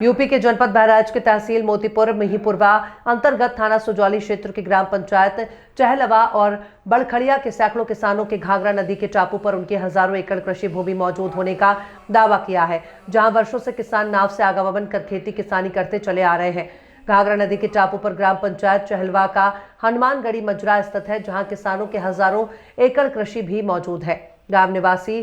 UP के जनपद बहराइच के तहसील मोतीपुर मिहीपुरवा अंतर्गत थाना सुजौली क्षेत्र की ग्राम पंचायत चहलवा और बड़खड़िया के सैकड़ों किसानों के घाघरा नदी के टापू पर उनके हजारों एकड़ कृषि भूमि मौजूद होने का दावा किया है, जहां वर्षों से किसान नाव से आवागमन कर खेती किसानी करते चले आ रहे हैं। घाघरा नदी के टापू पर ग्राम पंचायत चहलवा का हनुमानगढ़ी मजरा स्थित है, जहाँ किसानों के हजारों एकड़ कृषि भी मौजूद है। गांव निवासी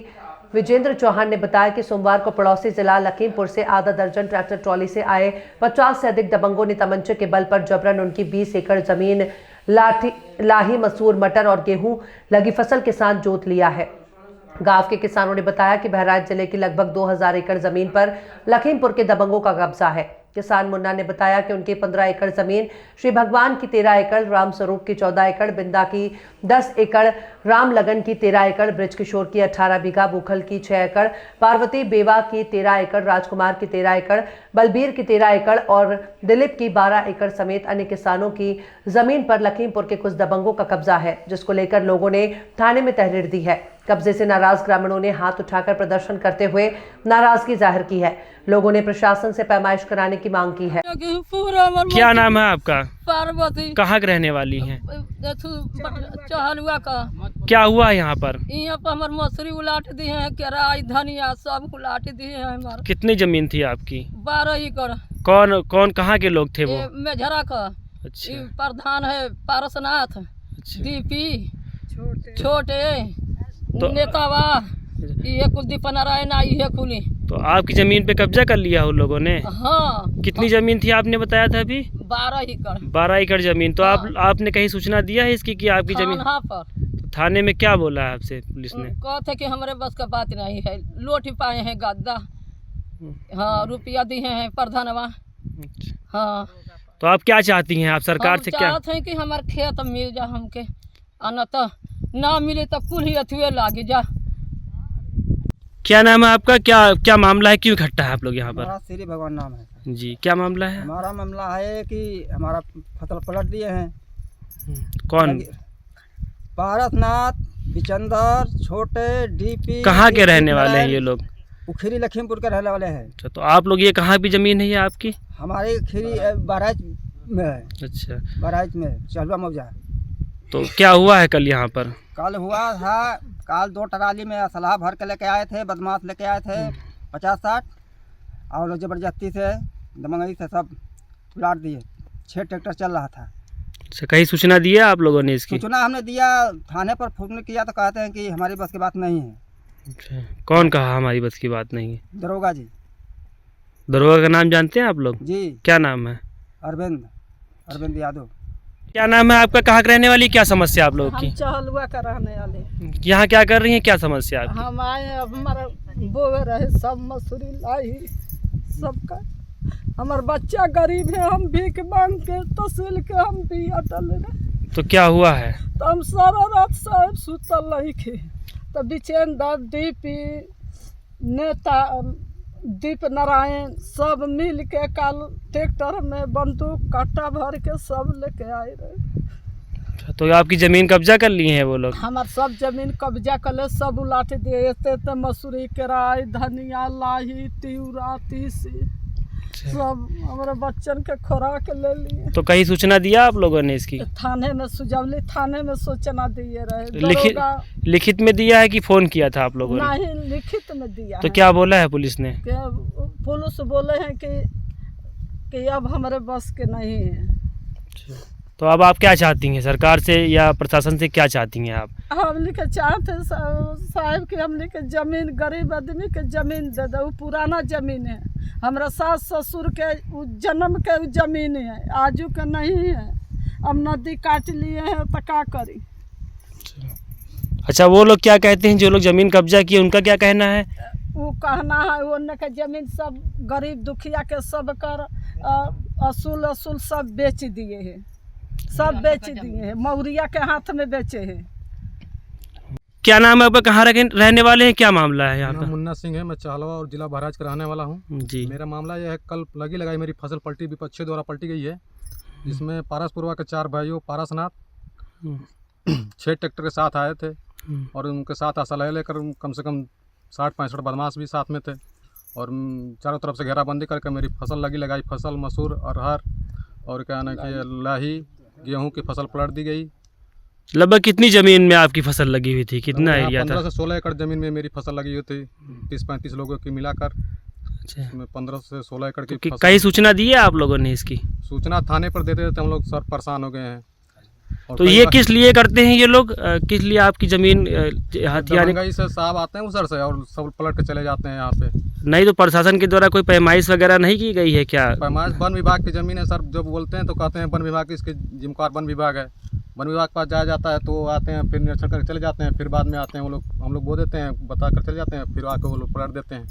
विजेंद्र चौहान ने बताया कि सोमवार को पड़ोसी जिला लखीमपुर से आधा दर्जन ट्रैक्टर ट्रॉली से आए 50 से अधिक दबंगों ने तमंचे के बल पर जबरन उनकी 20 एकड़ जमीन लाही, मसूर, मटर और गेहूं लगी फसल के साथ जोत लिया है। गांव के किसानों ने बताया कि बहराइच जिले की लगभग 2000 एकड़ जमीन पर लखीमपुर के दबंगों का कब्जा है। किसान मुन्ना ने बताया कि उनके 15 एकड़ जमीन, श्री भगवान की 13 एकड़, राम स्वरूप की 14 एकड़, बिंदा की 10 एकड़, राम लगन की 13 एकड़, ब्रज किशोर की 18 बीघा, बूखल की 6 एकड़, पार्वती बेवा की 13 एकड़, राजकुमार की 13 एकड़, बलबीर की 13 एकड़ और दिलीप की 12 एकड़ समेत अन्य किसानों की जमीन पर लखीमपुर के कुछ दबंगों का कब्जा है, जिसको लेकर लोगों ने थाने में तहरीर दी है। कब्जे से नाराज ग्रामीणों ने हाथ उठाकर प्रदर्शन करते हुए नाराजगी जाहिर की है। लोगों ने प्रशासन से पैमाइश कराने की मांग की है। क्या नाम है आपका? पार्वती। कहाँ के रहने वाली हैं? चहलुआ का। क्या हुआ यहाँ पर? यहाँ पर हमारे मसूरी उलाट दी है, केराई, धनिया सब उलाट दी है हमारे। कितनी जमीन थी आपकी? 12 एकड़। कौन कौन कहाँ के लोग थे वो? मेझरा का। अच्छा। प्रधान है पारसनाथ। अच्छा। दीपी छोटे तो नेतावा ये कुलदीप नारायण आई है खुली। तो आपकी जमीन पे कब्जा कर लिया उन लोगों ने? हाँ। कितनी जमीन थी आपने बताया था अभी? 12 एकड़। 12 एकड़ जमीन। तो हाँ। आपने कहीं सूचना दिया है इसकी कि आपकी जमीन? हाँ पर। तो थाने में क्या बोला है आपसे पुलिस ने? कहते कि हमारे बस का बात नहीं है, लोट पाए हैं गद्दा। हाँ, रुपया दिए हैं प्रधानवा। हाँ। तो आप क्या चाहती हैं? आप सरकार से क्या चाहते हैं कि हमारे खेत मिल जा हमके, अनत ना मिले तो कुल ही अथुए लागे जा। क्या नाम है आपका? क्या क्या मामला है? क्यों इकट्ठा है आप लोग यहाँ पर? हमारा श्री भगवान नाम है जी। क्या मामला है? हमारा मामला है कि हमारा फसल पलट दिए हैं। कौन? पारसनाथ, बिचंदर, छोटे, डीपी। कहाँ के रहने वाले हैं ये लोग? खीरी लखीमपुर के रहने वाले हैं। अच्छा, तो आप लोग ये कहाँ भी जमीन है ये आपकी? हमारी खीरी बहराइच में है। अच्छा। बहराइच में चहलवा मौजा। तो क्या हुआ है कल यहाँ पर? कल हुआ था, कल 2 ट्राली में असलाह भर के लेके आए थे, बदमाश लेके आए थे 50-60 और लोग जबरदस्ती से दमंगई से सब उलाट दिए। 6 ट्रैक्टर चल रहा था। अच्छा, कहीं सूचना दी है आप लोगों ने इसकी? सूचना हमने दिया, थाने पर फोन किया तो कहते हैं कि हमारी बस की बात नहीं है। अच्छा, कौन कहा हमारी बस की बात नहीं है? दरोगा जी। दरोगा का नाम जानते हैं आप लोग? जी। क्या नाम है? अरविंद यादव। क्या नाम है आपका? कहाँ के रहने वाली? क्या समस्या आप लोगों की? हम चहलुआ का रहने वाले। यहाँ क्या कर रही हैं? क्या समस्या आपकी? हम आए, अब हमारा बोवे रहे सब मसूरी लाई सबका। हमार बच्चा गरीब है, हम भीख मांग के तहसील के हम भी अटल रहे। तो क्या हुआ है? तो हम सारा रात साहब सुतल रही थे, तो बिचेंदर, डीपी, नेता दीप नारायण सब मिल के कल ट्रैक्टर में बंदूक कट्टा भर के सब लेके आए रहे। तो आपकी जमीन कब्जा कर ली है वो लोग? हमार सब जमीन कब्जा कर ले, सब उलाट दिए। ते मसूरी, केराई, धनिया, लाही, तिउरा, तीसी सब हमारे बच्चन के खुराक ले लिए। तो कहीं सूचना दिया आप लोगों ने इसकी? थाने में सुजौली थाने में सूचना दिए रहे। लिखित में दिया है कि फोन किया था आप लोगों ने? नहीं, लिखित में दिया। तो क्या बोला है पुलिस ने? पुलिस बोले हैं कि अब हमारे बस के नहीं है। तो अब आप क्या चाहती हैं सरकार से या प्रशासन से? क्या चाहती हैं आप? हम लिखे चाहते साहब कि हम लिखे जमीन, गरीब आदमी के जमीन दे दो। पुराना जमीन है, हमारा सास ससुर के जन्म के जमीन है, आजू के नहीं है। अब नदी काट लिए हैं तो क्या करी? अच्छा, वो लोग क्या कहते हैं जो लोग जमीन कब्जा किए, उनका क्या कहना है? वो कहना है उन्हें के जमीन सब गरीब दुखिया के सब कर असूल सब बेच दिए हैं, सब बेच दिए हैं, मौरिया के हाथ में बेचे हैं। क्या नाम है आपका? कहाँ रहने वाले हैं? क्या मामला है यहाँ पर? मुन्ना सिंह है, मैं चाहलवा और जिला बहराइच का रहने वाला हूँ जी। मेरा मामला यह है, कल लगी लगाई मेरी फसल पलटी, विपक्षी द्वारा पलटी गई है, जिसमें पारसपुरवा के 4 भाइयों पारसनाथ 6 ट्रैक्टर के साथ आए थे और उनके साथ असलह लेकर कम से कम 60-65 बदमाश भी साथ में थे और चारों तरफ से घेराबंदी करके मेरी फसल लगाई फसल मसूर अरहर और क्या ना कि लाही गेहूं की फसल पलट दी गई। लगभग कितनी ज़मीन में आपकी फसल लगी हुई थी, कितना एरिया था? 15 से 16 एकड़ ज़मीन में मेरी फसल लगी हुई थी, 30-35 लोगों की मिलाकर। अच्छा, इसमें 15 से 16 एकड़ की तो कहीं सूचना दी है आप लोगों ने इसकी? सूचना थाने पर देते देते हम लोग सर परेशान हो गए हैं। और तो कई ये बार किस लिए करते हैं ये लोग, किस लिए आपकी ज़मीन हथियार? दबंगई से साहब आते हैं उधर से और सब पलट के चले जाते हैं यहाँ पे। नहीं तो प्रशासन के द्वारा कोई पैमाइश वगैरह नहीं की गई है क्या? पैमाइश वन विभाग की ज़मीन है सर, जब बोलते हैं तो कहते हैं वन विभाग की, इसके जिम्मेदार वन विभाग है। वन विभाग के पास जाया जाता है तो आते हैं, फिर निरीक्षण करके चले जाते हैं, फिर बाद में आते हैं वो लोग, हम लोग बो देते हैं, बता कर चले जाते हैं, फिर आके वो लोग पलट देते हैं।